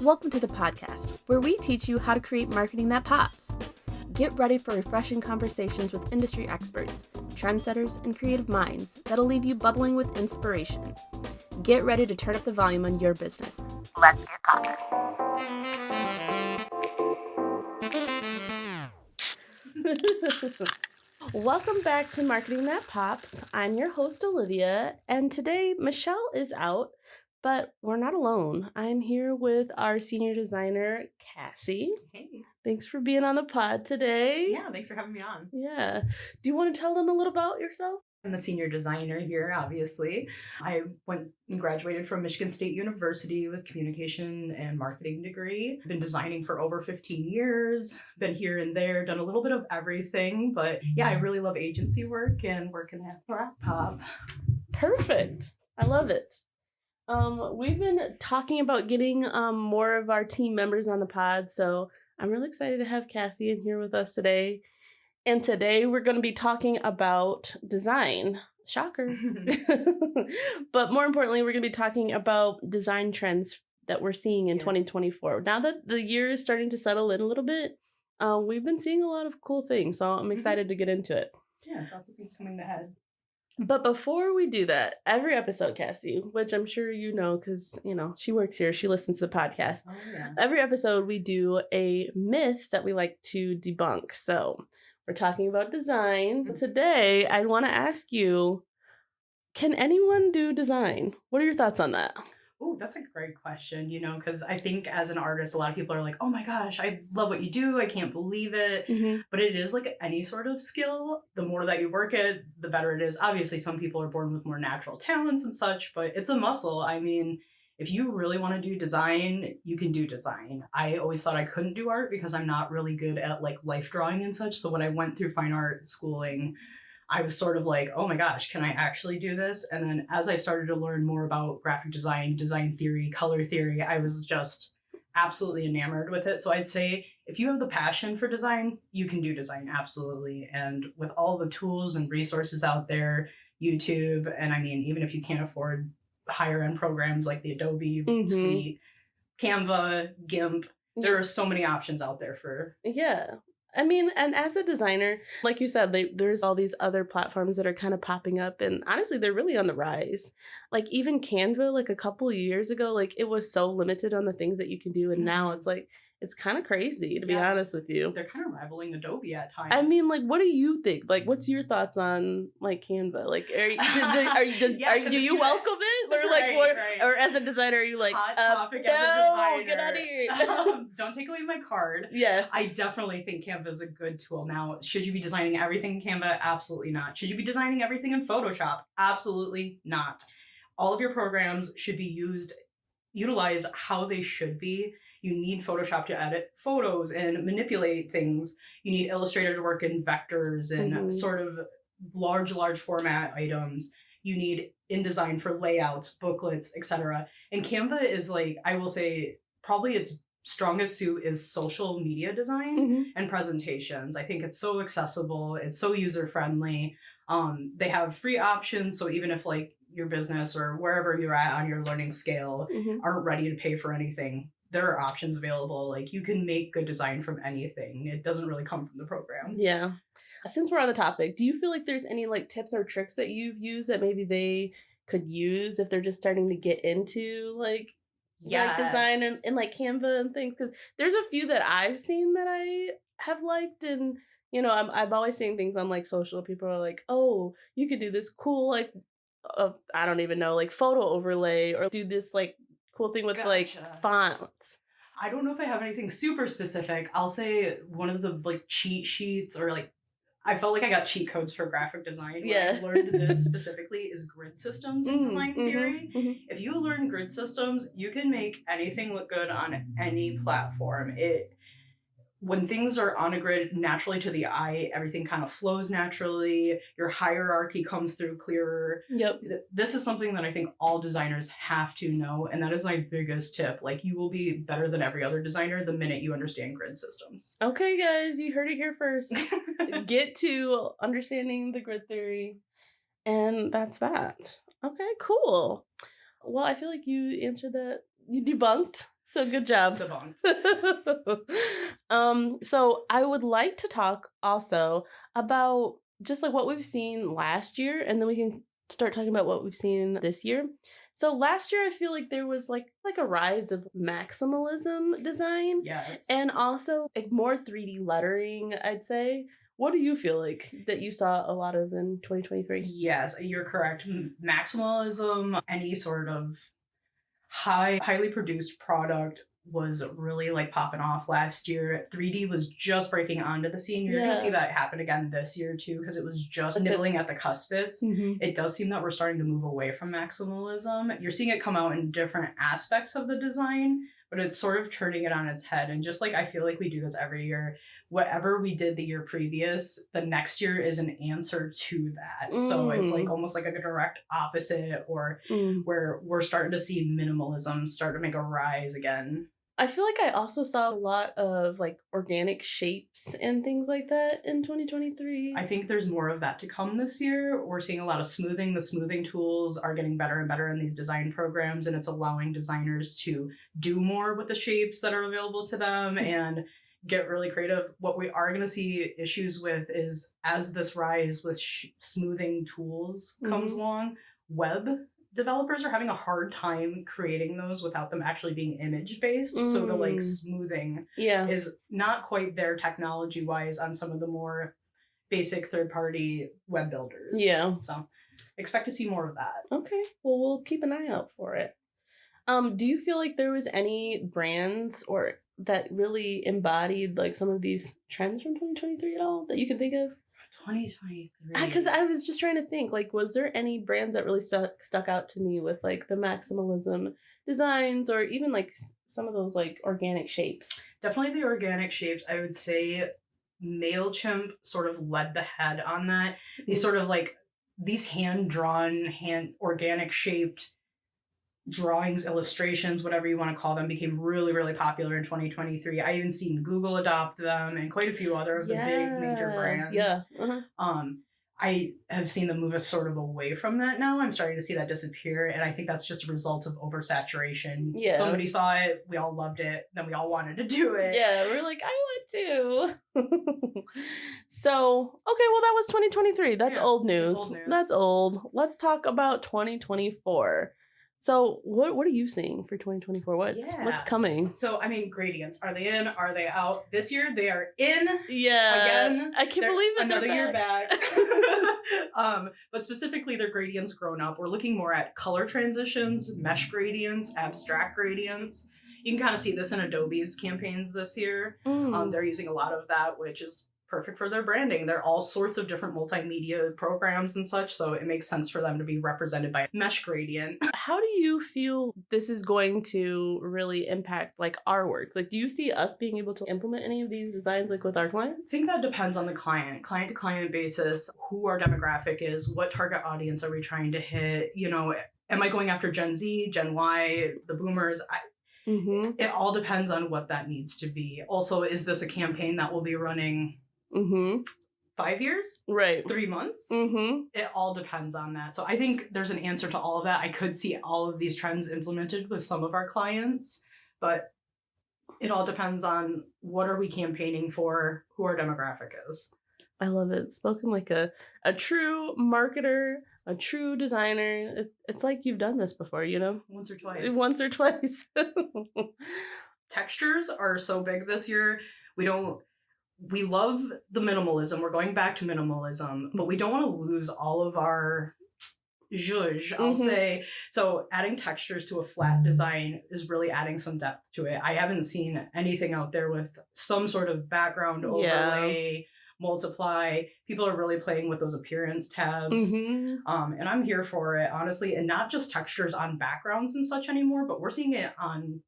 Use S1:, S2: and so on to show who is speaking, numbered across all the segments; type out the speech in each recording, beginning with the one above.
S1: Welcome to the podcast, where we teach you how to create marketing that pops. Get ready for refreshing conversations with industry experts, trendsetters, and creative minds that'll leave you bubbling with inspiration. Get ready to turn up the volume on your business. Let's get popping. Welcome back to Marketing That Pops. I'm your host, Olivia, and today Michelle is out, but we're not alone. I'm here with our senior designer, Cassie.
S2: Hey.
S1: Thanks for being on the pod today.
S2: Yeah, thanks for having me on.
S1: Yeah. Do you want to tell them a little about yourself?
S2: I'm the senior designer here, obviously. I went and graduated from Michigan State University with communication and marketing degree. I've been designing for over 15 years, been here and there, done a little bit of everything. But yeah, I really love agency work and working at Flat Pop.
S1: Perfect. I love it. We've been talking about getting more of our team members on the pod, so I'm really excited to have Cassie in here with us today. And today we're going to be talking about design. Shocker. But more importantly, we're going to be talking about design trends that we're seeing in 2024. Now that the year is starting to settle in a little bit, we've been seeing a lot of cool things, so I'm excited to get into it.
S2: Yeah, lots of things coming ahead.
S1: But before we do that, every episode, Cassie, which I'm sure you know because, she works here, she listens to the podcast.
S2: Oh, yeah.
S1: Every episode, we do a myth that we like to debunk. So we're talking about design. Today, I want to ask you, can anyone do design? What are your thoughts on that?
S2: Oh, that's a great question, because I think as an artist, a lot of people are like, oh my gosh, I love what you do. I can't believe it.
S1: Mm-hmm.
S2: But it is like any sort of skill. The more that you work it, the better it is. Obviously, some people are born with more natural talents and such, but it's a muscle. I mean, if you really want to do design, you can do design. I always thought I couldn't do art because I'm not really good at like life drawing and such. So when I went through fine art schooling, I was sort of like, oh my gosh, can I actually do this? And then as I started to learn more about graphic design, design theory, color theory, I was just absolutely enamored with it. So I'd say if you have the passion for design, you can do design, absolutely. And with all the tools and resources out there, YouTube, and I mean, even if you can't afford higher end programs like the Adobe Suite, Canva, GIMP, there are so many options out there for...
S1: Yeah. I mean, and as a designer, like you said, there's all these other platforms that are kind of popping up, and honestly, they're really on the rise. Like even Canva, like a couple of years ago, like it was so limited on the things that you can do, and now it's like, it's kind of crazy, to be honest with you.
S2: They're kind of rivaling Adobe at times.
S1: I mean, like, what do you think? Like, what's your thoughts on like Canva? Like, do you welcome it, or like,
S2: right.
S1: or as a designer, are you like,
S2: hot topic as a designer?
S1: Get out of here!
S2: Don't take away my card.
S1: Yeah,
S2: I definitely think Canva is a good tool. Now, should you be designing everything in Canva? Absolutely not. Should you be designing everything in Photoshop? Absolutely not. All of your programs should be utilized how they should be. You need Photoshop to edit photos and manipulate things. You need Illustrator to work in vectors and sort of large format items. You need InDesign for layouts, booklets, etc. And Canva is like, I will say, probably its strongest suit is social media design and presentations. I think it's so accessible. It's so user-friendly. They have free options. So even if like your business or wherever you're at on your learning scale aren't ready to pay for anything, there are options available. Like you can make good design from anything. It doesn't really come from the program.
S1: Yeah. Since we're on the topic, do you feel like there's any like tips or tricks that you've used that maybe they could use if they're just starting to get into like design and like Canva and things? Because there's a few that I've seen that I have liked, and I'm always seeing things on like social. People are like, oh, you could do this cool like I don't even know, like photo overlay, or do this like cool thing with like fonts.
S2: I don't know if I have anything super specific. I'll say one of the like cheat sheets, or like I felt like I got cheat codes for graphic design.
S1: Yeah.
S2: I learned this specifically is grid systems in design theory. If you learn grid systems, you can make anything look good on any platform. When things are on a grid naturally to the eye, everything kind of flows naturally. Your hierarchy comes through clearer.
S1: Yep.
S2: This is something that I think all designers have to know. And that is my biggest tip. Like you will be better than every other designer the minute you understand grid systems.
S1: Okay, guys, you heard it here first. Get to understanding the grid theory. And that's that. Okay, cool. Well, I feel like you answered that. You debunked. So good job.
S2: Debunked.
S1: So I would like to talk also about just like what we've seen last year, and then we can start talking about what we've seen this year. So last year I feel like there was like a rise of maximalism design
S2: Yes.
S1: and also like more 3D lettering, I'd say. What do you feel like that you saw a lot of in 2023?
S2: Yes, you're correct. Maximalism, any sort of highly produced product was really like popping off last year. 3D was just breaking onto the scene. You're going to see
S1: Yeah.
S2: that happen again this year too, because it was just
S1: Like
S2: nibbling at the cuspids.
S1: Mhm.
S2: It does seem that we're starting to move away from maximalism. You're seeing it come out in different aspects of the design, but it's sort of turning it on its head. And just like I feel like we do this every year, whatever we did the year previous, the next year is an answer to that. So it's like almost like a direct opposite, or
S1: Mm.
S2: where we're starting to see minimalism start to make a rise again.
S1: I feel like I also saw a lot of like organic shapes and things like that in 2023.
S2: I think there's more of that to come this year. We're seeing a lot of smoothing. The smoothing tools are getting better and better in these design programs, and it's allowing designers to do more with the shapes that are available to them and get really creative. What we are going to see issues with is as this rise with smoothing tools comes along, web developers are having a hard time creating those without them actually being image based. So the like smoothing
S1: Yeah.
S2: is not quite there technology wise on some of the more basic third party web builders.
S1: Yeah.
S2: So expect to see more of that.
S1: Okay. Well, we'll keep an eye out for it. Do you feel like there was any brands or that really embodied like some of these trends from 2023 at all that you can think of?
S2: 2023.
S1: Because I was just trying to think, like, was there any brands that really stuck out to me with like the maximalism designs or even like some of those like organic shapes?
S2: Definitely the organic shapes. I would say MailChimp sort of led the head on that. These sort of like these hand drawn, hand organic shaped drawings, illustrations, whatever you want to call them, became really, really popular in 2023. I even seen Google adopt them and quite a few other of the big major brands.
S1: Yeah.
S2: I have seen them move us sort of away from that now. I'm starting to see that disappear, and I think that's just a result of oversaturation.
S1: Yeah.
S2: Somebody saw it, we all loved it, then we all wanted to do it.
S1: Yeah, we're like, I want to. So, okay, well, that was 2023. That's old news.
S2: That's old news.
S1: That's old. Let's talk about 2024. So, what are you seeing for 2024? What's coming?
S2: So, I mean, gradients. Are they in? Are they out? This year, they are in.
S1: Yeah.
S2: Again.
S1: I can't believe it.
S2: Another year back. But specifically, their gradients grown up. We're looking more at color transitions, mesh gradients, abstract gradients. You can kind of see this in Adobe's campaigns this year. They're using a lot of that, which is perfect for their branding. They're all sorts of different multimedia programs and such, so it makes sense for them to be represented by a mesh gradient.
S1: How do you feel this is going to really impact like our work? Like, do you see us being able to implement any of these designs like with our clients?
S2: I think that depends on the client to client basis, who our demographic is, what target audience are we trying to hit, you know, am I going after Gen Z, Gen Y, the boomers? It all depends on what that needs to be. Also, is this a campaign that will be running 5 years?
S1: Right.
S2: 3 months? It all depends on that. So I think there's an answer to all of that. I could see all of these trends implemented with some of our clients, but it all depends on what are we campaigning for, who our demographic is.
S1: I love it. Spoken like a true marketer, a true designer. It's like you've done this before, you know?
S2: Once or twice.
S1: Once or twice.
S2: Textures are so big this year. We love the minimalism. We're going back to minimalism, but we don't want to lose all of our zhuzh, I'll say. So adding textures to a flat design is really adding some depth to it. I haven't seen anything out there with some sort of background overlay, multiply. People are really playing with those appearance tabs. And I'm here for it, honestly. And not just textures on backgrounds and such anymore, but we're seeing it on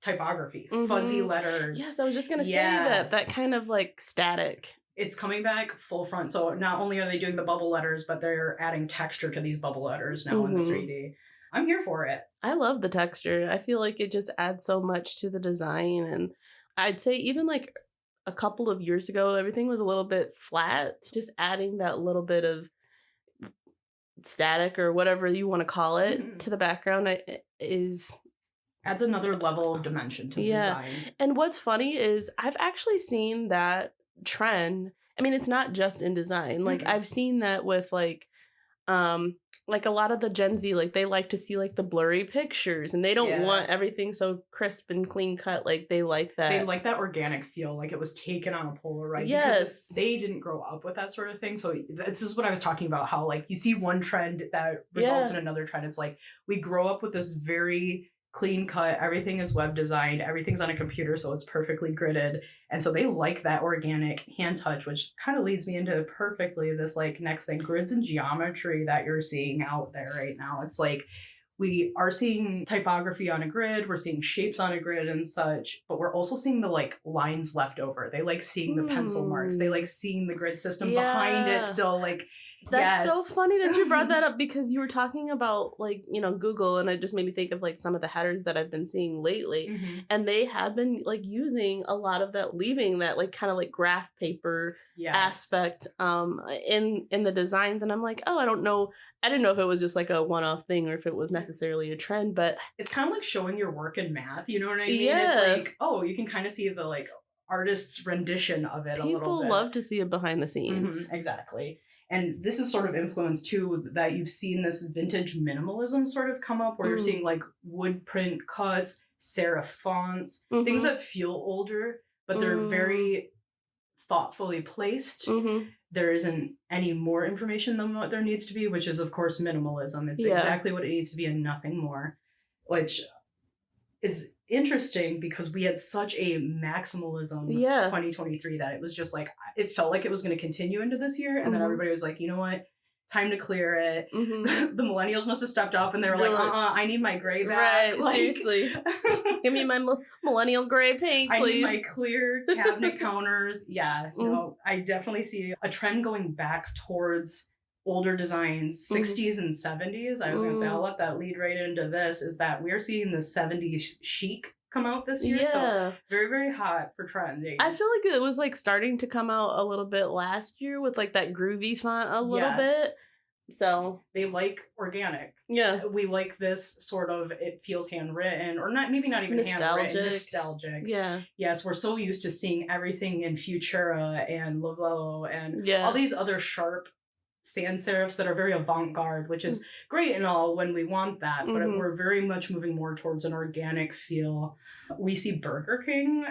S2: typography, fuzzy letters.
S1: Yes, I was just gonna say that kind of like static. It's
S2: coming back full front. So not only are they doing the bubble letters, but they're adding texture to these bubble letters now in the 3D. I'm here for it.
S1: I love the texture. I feel like it just adds so much to the design. And I'd say even like a couple of years ago, everything was a little bit flat. Just adding that little bit of static or whatever you want to call it
S2: Mhm.
S1: to the background is
S2: Adds another level of dimension to the design.
S1: And what's funny is I've actually seen that trend. I mean, it's not just in design. Like
S2: Mhm.
S1: I've seen that with like a lot of the Gen Z, like they like to see like the blurry pictures and they don't
S2: Yeah.
S1: want everything so crisp and clean cut. Like they like
S2: They
S1: that.
S2: like that organic feel, like it was taken on a Polaroid.
S1: Yes.
S2: Because they didn't grow up with that sort of thing. So this is what I was talking about, how like you see one trend that results in another trend. It's like we grow up with this very clean cut, everything is web designed, everything's on a computer, so it's perfectly gridded. And so they like that organic hand touch, which kind of leads me into perfectly this like next thing, grids and geometry that you're seeing out there right now. It's like we are seeing typography on a grid, we're seeing shapes on a grid and such, but we're also seeing the like lines left over. They like seeing the pencil marks. They like seeing the grid system behind it still. Like,
S1: that's so funny that you brought that up, because you were talking about like, Google, and it just made me think of like some of the headers that I've been seeing lately.
S2: Mm-hmm.
S1: And they have been like using a lot of that, leaving that like kind of like graph paper aspect in the designs. And I'm like, oh, I didn't know if it was just like a one-off thing or if it was necessarily a trend, but
S2: it's kind of like showing your work in math, you know what I mean?
S1: Yeah.
S2: It's like, oh, you can kind of see the like artist's rendition of it a little bit.
S1: People love to see it behind the scenes.
S2: Mm-hmm, exactly. And this is sort of influenced too, that you've seen this vintage minimalism sort of come up, where you're seeing like wood print cuts, serif fonts, things that feel older, but they're very thoughtfully placed. There isn't any more information than what there needs to be, which is of course minimalism. It's exactly what it needs to be and nothing more, which is interesting because we had such a maximalism 2023 that it was just like, it felt like it was going to continue into this year. And then everybody was like, you know what? Time to clear it. The millennials must have stepped up and they were like, I need my gray back.
S1: Right,
S2: like,
S1: seriously. Give me my millennial gray paint, please.
S2: I need my clear cabinet counters. Yeah, you know, I definitely see a trend going back towards older designs, 60s and 70s. I was going to say, I'll let that lead right into this, is that we're seeing the 70s chic come out this year. So very, very hot for trending.
S1: I feel like it was like starting to come out a little bit last year with like that groovy font a little bit. So
S2: they like organic.
S1: Yeah.
S2: We like this sort of, it feels handwritten, or not, maybe not even handwritten, nostalgic.
S1: Yeah.
S2: Yes, we're so used to seeing everything in Futura and Lovelo and all these other sharp sans serifs that are very avant-garde, which is great and all when we want that, but we're very much moving more towards an organic feel. We see Burger King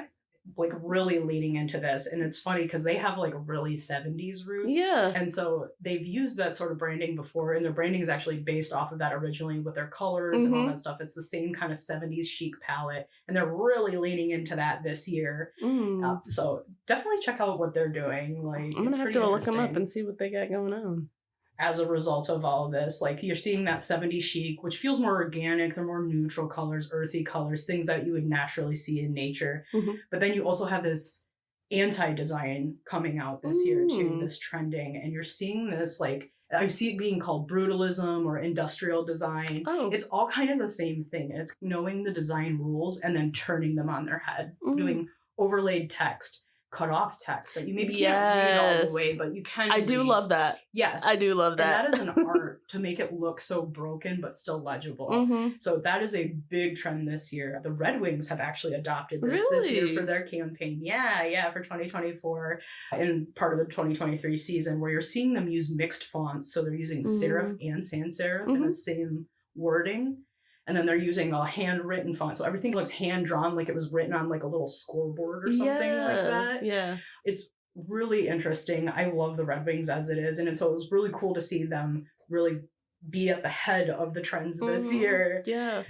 S2: like really leaning into this, and it's funny because they have like really 70s roots, and so they've used that sort of branding before, and their branding is actually based off of that originally with their colors and all that stuff. It's the same kind of 70s chic palette, and they're really leaning into that this year. So definitely check out what they're doing. Like,
S1: I'm gonna have to look them up and see what they got going on.
S2: As a result of all of this, like you're seeing that 70s chic, which feels more organic. They're more neutral colors, earthy colors, things that you would naturally see in nature. But then you also have this anti-design coming out this year too, this trending. And you're seeing this, like, I see it being called brutalism or industrial design. It's all kind of the same thing. It's knowing the design rules and then turning them on their head, doing overlaid text, cut off text that you maybe can't read all the way, but you can
S1: I do love that.
S2: Yes.
S1: I do love that.
S2: And that is an art to make it look so broken but still legible. So that is a big trend this year. The Red Wings have actually adopted this year for their campaign. Yeah, for 2024 and part of the 2023 season, where you're seeing them use mixed fonts. So they're using serif and sans serif in the same wording. And then they're using a handwritten font. So everything looks hand-drawn, like it was written on like a little scoreboard or something like that.
S1: Yeah.
S2: It's really interesting. I love the Red Wings as it is. And so it was really cool to see them really be at the head of the trends this year.
S1: Yeah.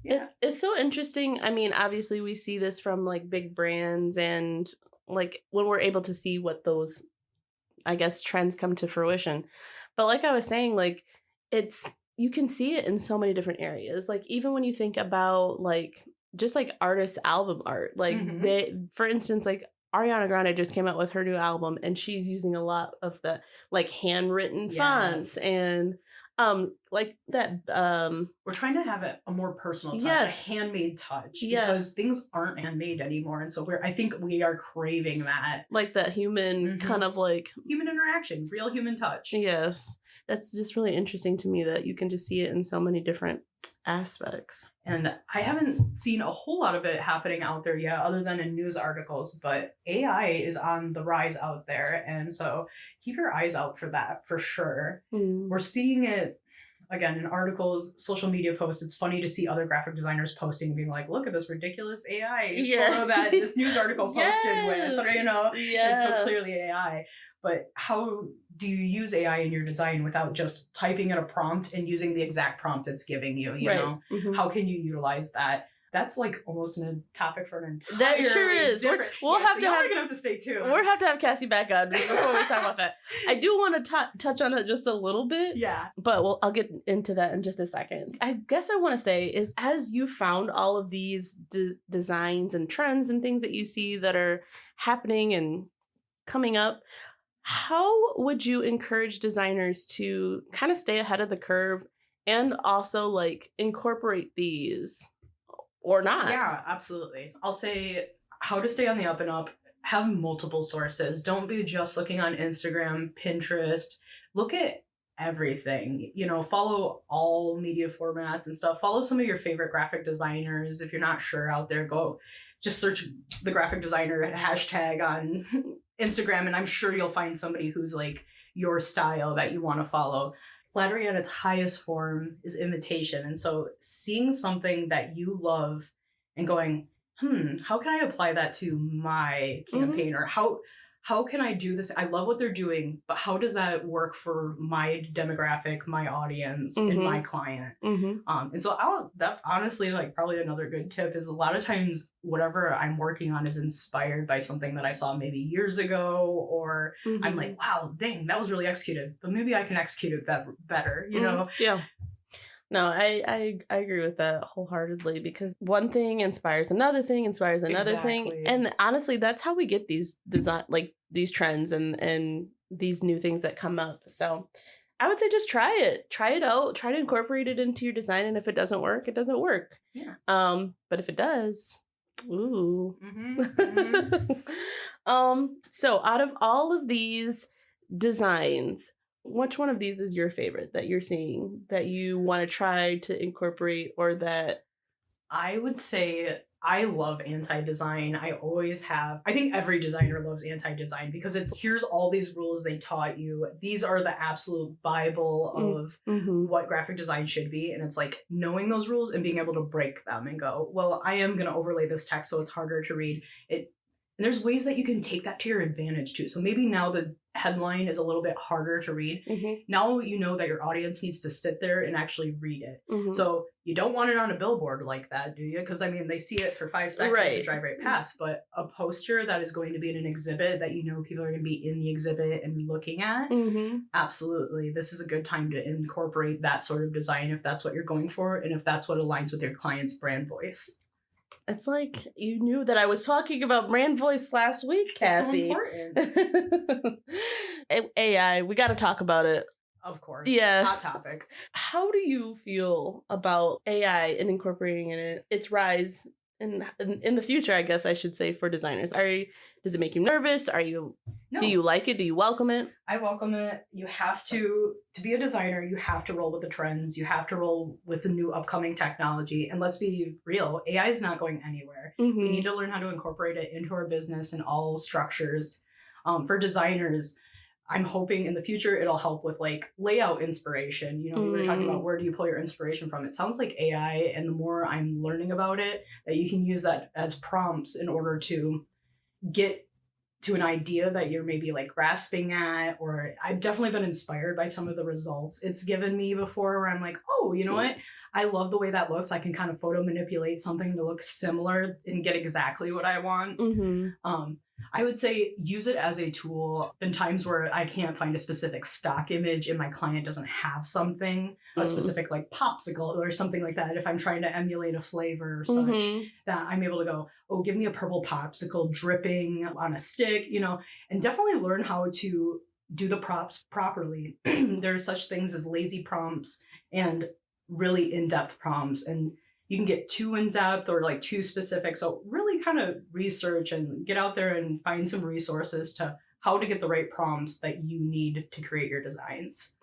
S1: It's so interesting. I mean, obviously we see this from like big brands, and like when we're able to see what those, I guess, trends come to fruition. But like I was saying, like you can see it in so many different areas. Like even when you think about like just like artist album art, like they, for instance, like Ariana Grande just came out with her new album, and she's using a lot of the like handwritten fonts and like that
S2: we're trying to have it a more personal touch, a handmade touch, because things aren't handmade anymore, and so I think we are craving that,
S1: like that human kind of like
S2: human interaction, real human touch.
S1: Yes. That's just really interesting to me that you can just see it in so many different aspects.
S2: And I haven't seen a whole lot of it happening out there yet, other than in news articles, but AI is on the rise out there. And so keep your eyes out for that for sure. We're seeing it again in articles, social media posts. It's funny to see other graphic designers posting, being like, look at this ridiculous AI photo that this news article posted with, you know, it's so clearly AI. But how do you use AI in your design without just typing in a prompt and using the exact prompt it's giving you, you know? How can you utilize that? That's like almost a topic for an entire.
S1: That sure is. We'll have to
S2: have to stay tuned.
S1: We'll have to have Cassie back on before we talk about that. I do want to touch on it just a little bit.
S2: Yeah.
S1: But I'll get into that in just a second. I guess I want to say is, as you found all of these designs and trends and things that you see that are happening and coming up, how would you encourage designers to kind of stay ahead of the curve and also like incorporate these or not?
S2: Yeah, absolutely. I'll say how to stay on the up and up. Have multiple sources. Don't be just looking on Instagram, Pinterest. Look at everything. You know, follow all media formats and stuff. Follow some of your favorite graphic designers. If you're not sure out there, go just search the graphic designer hashtag on Instagram, and I'm sure you'll find somebody who's like your style that you want to follow. Flattery at its highest form is imitation. And so seeing something that you love and going, how can I apply that to my campaign? Or how can I do this? I love what they're doing, but how does that work for my demographic, my audience, and my client? And so that's honestly like probably another good tip is a lot of times whatever I'm working on is inspired by something that I saw maybe years ago, or I'm like, wow, dang, that was really executed, but maybe I can execute it better, you know?
S1: Yeah. No, I agree with that wholeheartedly, because one thing inspires another thing, thing. And honestly, that's how we get these these trends and these new things that come up. So I would say just try it out, try to incorporate it into your design. And if it doesn't work, it doesn't work.
S2: Yeah.
S1: But if it does, ooh. So out of all of these designs, which one of these is your favorite that you're seeing that you want to try to incorporate, or that?
S2: I would say I love anti-design. I always have. I think every designer loves anti-design because here's all these rules they taught you. These are the absolute Bible of what graphic design should be. And it's like knowing those rules and being able to break them and go, well, I am going to overlay this text so it's harder to read. And there's ways that you can take that to your advantage too. So maybe now the headline is a little bit harder to read. Now you know that your audience needs to sit there and actually read it. So you don't want it on a billboard like that, do you? Because I mean, they see it for 5 seconds and drive right past. But a poster that is going to be in an exhibit that you know people are going to be in the exhibit and looking at, absolutely. This is a good time to incorporate that sort of design if that's what you're going for and if that's what aligns with your client's brand voice.
S1: It's like you knew that I was talking about brand voice last week, Cassie.
S2: It's so important.
S1: AI, we got to talk about it.
S2: Of course.
S1: Yeah.
S2: Hot topic.
S1: How do you feel about AI and incorporating its rise in the future, I guess I should say, for designers? Does it make you nervous?
S2: No.
S1: Do you like it? Do you welcome it?
S2: I welcome it. You have to be a designer, you have to roll with the trends. You have to roll with the new upcoming technology. And let's be real, AI is not going anywhere. We need to learn how to incorporate it into our business and all structures. For designers, I'm hoping in the future it'll help with like layout inspiration. You know, we were talking about where do you pull your inspiration from? It sounds like AI, and the more I'm learning about it, that you can use that as prompts in order to get to an idea that you're maybe like grasping at, or I've definitely been inspired by some of the results it's given me before where I'm like, oh, you know what? I love the way that looks. I can kind of photo manipulate something to look similar and get exactly what I want. I would say use it as a tool in times where I can't find a specific stock image and my client doesn't have something, a specific like popsicle or something like that. If I'm trying to emulate a flavor or such, that I'm able to go, oh, give me a purple popsicle dripping on a stick, you know, and definitely learn how to do the prompts properly. There's such things as lazy prompts and really in-depth prompts, and you can get too in-depth or like too specific. So really kind of research and get out there and find some resources to how to get the right prompts that you need to create your designs.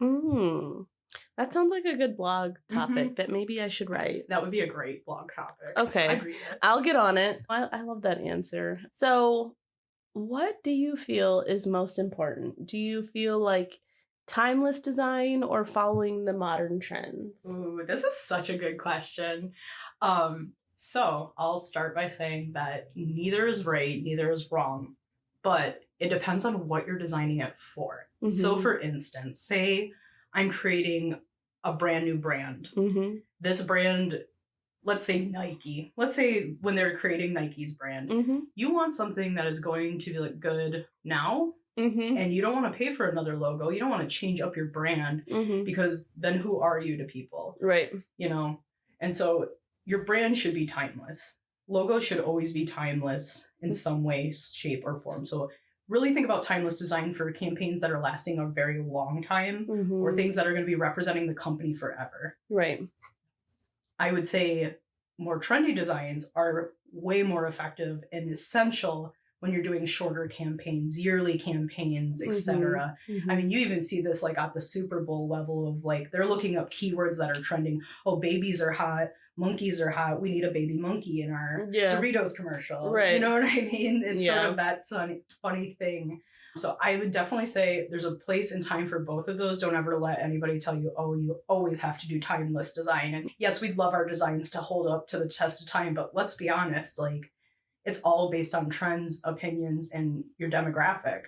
S1: That sounds like a good blog topic that maybe I should write.
S2: That would be a great blog topic.
S1: Okay.
S2: I'd read it.
S1: I'll get on it. I love that answer. So what do you feel is most important? Do you feel like timeless design or following the modern trends?
S2: Ooh, this is such a good question. So I'll start by saying that neither is right, neither is wrong, but it depends on what you're designing it for. So for instance, say I'm creating a brand new brand. This brand, let's say Nike. Let's say when they're creating Nike's brand, you want something that is going to look good now. And you don't want to pay for another logo. You don't want to change up your brand because then who are you to people?
S1: Right.
S2: You know? And so your brand should be timeless. Logos should always be timeless in some way, shape, or form. So really think about timeless design for campaigns that are lasting a very long time or things that are going to be representing the company forever.
S1: Right.
S2: I would say more trendy designs are way more effective and essential when you're doing shorter campaigns, yearly campaigns, etc. I mean, you even see this like at the Super Bowl level of like, they're looking up keywords that are trending. Oh, babies are hot. Monkeys are hot. We need a baby monkey in our Doritos commercial.
S1: Right.
S2: You know what I mean? It's sort of that funny thing. So I would definitely say there's a place and time for both of those. Don't ever let anybody tell you, oh, you always have to do timeless design. And yes, we'd love our designs to hold up to the test of time, but let's be honest, like, it's all based on trends, opinions, and your demographic.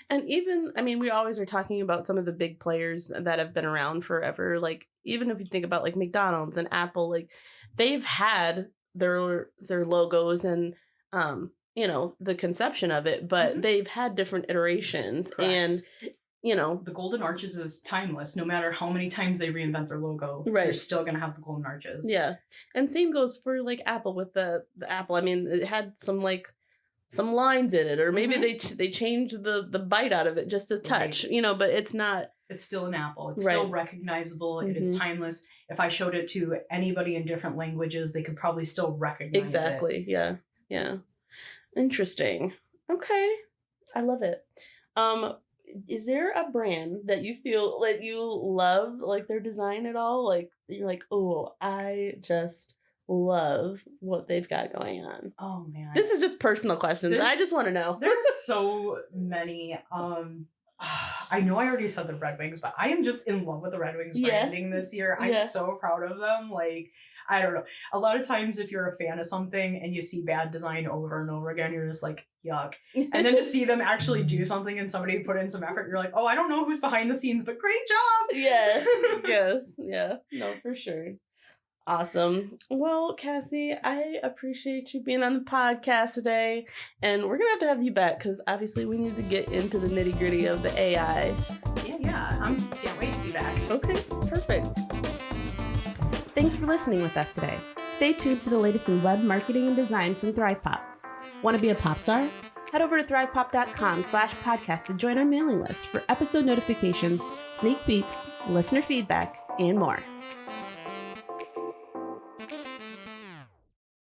S1: And even, I mean, we always are talking about some of the big players that have been around forever. Like, even if you think about like McDonald's and Apple, like they've had their logos and, you know, the conception of it, but they've had different iterations.
S2: Correct.
S1: And, you know,
S2: the Golden Arches is timeless. No matter how many times they reinvent their logo, you're still going to have the Golden Arches.
S1: Yes. And same goes for like Apple with the apple. I mean, it had some lines in it, or maybe they changed the bite out of it just a touch, you know, but it's not.
S2: It's still an apple. It's still recognizable. It is timeless. If I showed it to anybody in different languages, they could probably still recognize it.
S1: Yeah. Yeah. Interesting. Okay. I love it. Is there a brand that you feel like you love, like their design at all? Like you're like, oh, I just love what they've got going on.
S2: Oh man.
S1: This is just personal questions. I just want to know.
S2: There's so many. I know I already said the Red Wings, but I am just in love with the Red Wings branding this year. I'm so proud of them. Like, I don't know. A lot of times if you're a fan of something and you see bad design over and over again, you're just like, yuck. And then to see them actually do something and somebody put in some effort, you're like, oh, I don't know who's behind the scenes, but great job.
S1: Yeah. Yes. Yeah. No, for sure. Awesome. Well, Cassie, I appreciate you being on the podcast today. And we're going to have you back because obviously we need to get into the nitty gritty of the AI.
S2: Yeah. I can't wait to be back.
S1: Okay, perfect.
S3: Thanks for listening with us today. Stay tuned for the latest in web marketing and design from ThrivePop. Want to be a pop star? Head over to thrivepop.com/podcast to join our mailing list for episode notifications, sneak peeks, listener feedback, and more.